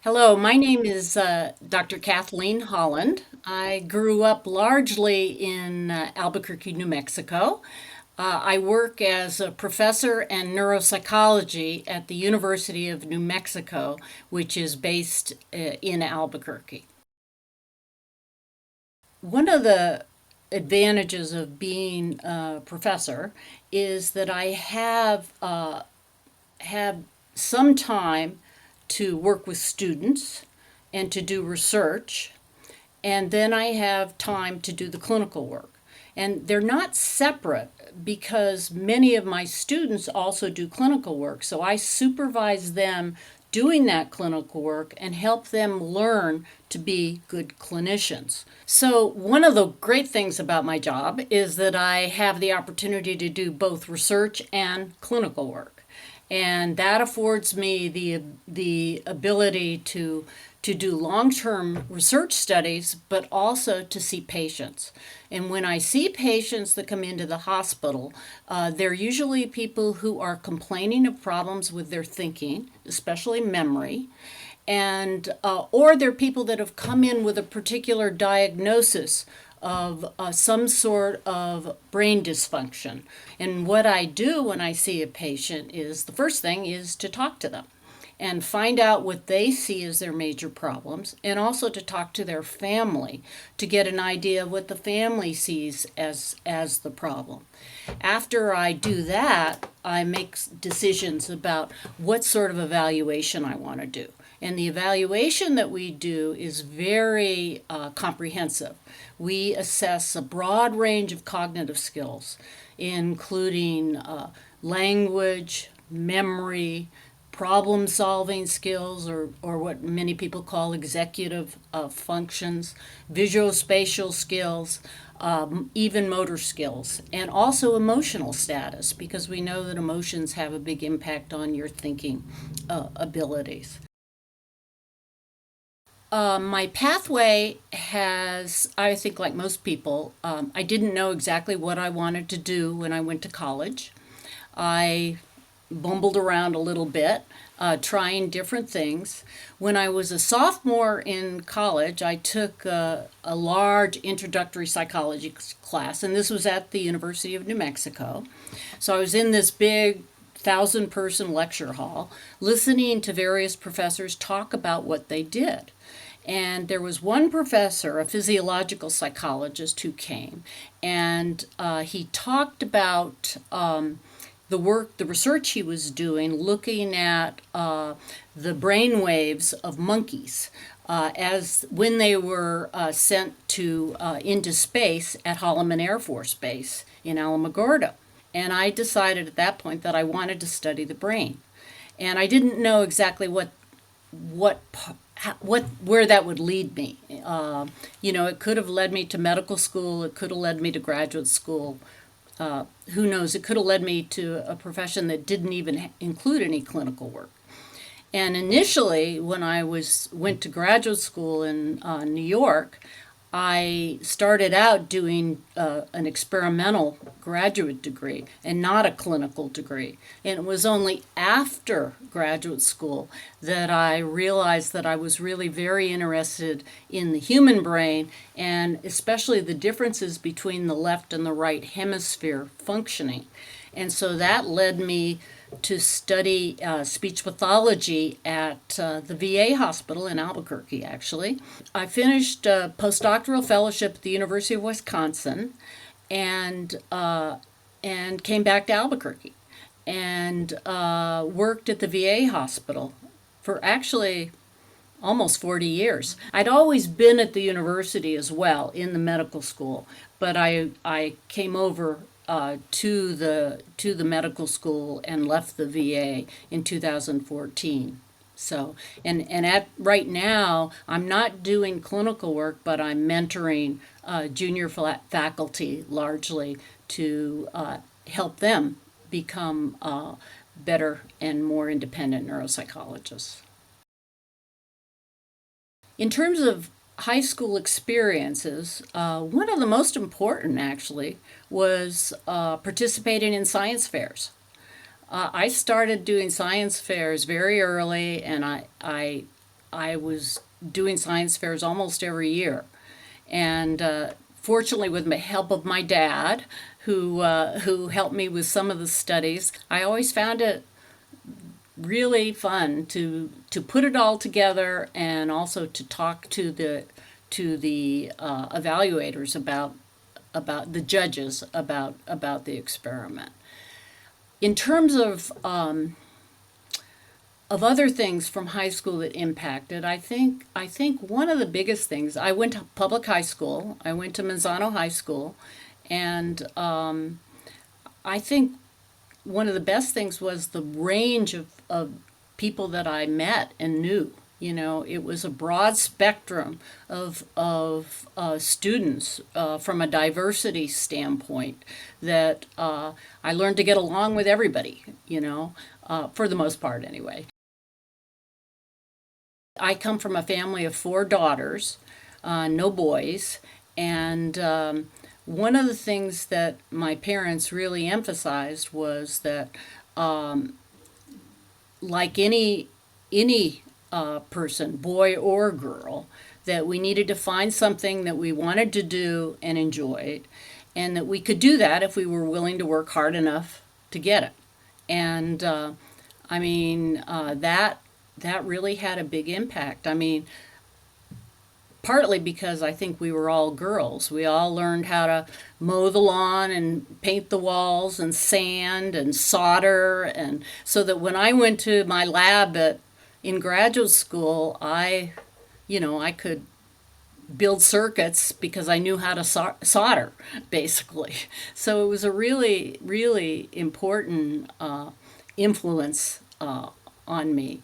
Hello, my name is Dr. Kathleen Holland. I grew up largely in Albuquerque, New Mexico. I work as a professor in neuropsychology at the University of New Mexico, which is based in Albuquerque. One of the advantages of being a professor is that I have some time to work with students and to do research, and then I have time to do the clinical work. And they're not separate because many of my students also do clinical work. So I supervise them doing that clinical work and help them learn to be good clinicians. So, one of the great things about my job is that I have the opportunity to do both research and clinical work, and that affords me the ability to do long-term research studies, but also to see patients. And when I see patients that come into the hospital, they're usually people who are complaining of problems with their thinking, especially memory, and or they're people that have come in with a particular diagnosis of some sort of brain dysfunction. And what I do when I see a patient is the first thing is to talk to them and find out what they see as their major problems, and also to talk to their family to get an idea of what the family sees as the problem. After I do that, I make decisions about what sort of evaluation I want to do. And the evaluation that we do is very comprehensive. We assess a broad range of cognitive skills, including language, memory, problem solving skills, or what many people call executive functions, visuospatial skills, even motor skills, and also emotional status, because we know that emotions have a big impact on your thinking abilities. My pathway has, I think, like most people, I didn't know exactly what I wanted to do when I went to college. I bumbled around a little bit, trying different things. When I was a sophomore in college, I took a large introductory psychology class, and this was at the University of New Mexico. So I was in this big 1,000-person lecture hall listening to various professors talk about what they did. And there was one professor, a physiological psychologist, who came, and he talked about the research he was doing, looking at the brain waves of monkeys as when they were sent to into space at Holloman Air Force Base in Alamogordo. And I decided at that point that I wanted to study the brain, and I didn't know exactly what where that would lead me. It could have led me to medical school. It could have led me to graduate school. Who knows? It could have led me to a profession that didn't even include any clinical work. And initially, when I went to graduate school in New York, I started out doing an experimental graduate degree and not a clinical degree. And it was only after graduate school that I realized that I was really very interested in the human brain, and especially the differences between the left and the right hemisphere functioning. And so that led me to study speech pathology at the VA hospital in Albuquerque, actually. I finished a postdoctoral fellowship at the University of Wisconsin, and came back to Albuquerque and worked at the VA hospital for actually almost 40 years. I'd always been at the university as well in the medical school, but I came over to the medical school and left the VA in 2014. So, and at right now, I'm not doing clinical work, but I'm mentoring junior faculty largely to help them become better and more independent neuropsychologists. In terms of high school experiences, one of the most important actually was participating in science fairs. I started doing science fairs very early, and I I was doing science fairs almost every year. And fortunately, with the help of my dad, who helped me with some of the studies, I always found it really fun to put it all together and also to talk to the evaluators about the judges about the experiment. In terms of other things from high school that impacted, I think one of the biggest things. I went to public high school. I went to Manzano High School, and I think one of the best things was the range of people that I met and knew. You know, it was a broad spectrum of students from a diversity standpoint that I learned to get along with everybody, for the most part anyway. I come from a family of four daughters, no boys, and one of the things that my parents really emphasized was that, like any person, boy or girl, that we needed to find something that we wanted to do and enjoyed, and that we could do that if we were willing to work hard enough to get it. And I mean, that really had a big impact. I mean, partly because I think we were all girls. We all learned how to mow the lawn and paint the walls and sand and solder, and so that when I went to my lab in graduate school, I could build circuits because I knew how to solder, basically. So it was a really, really important influence on me.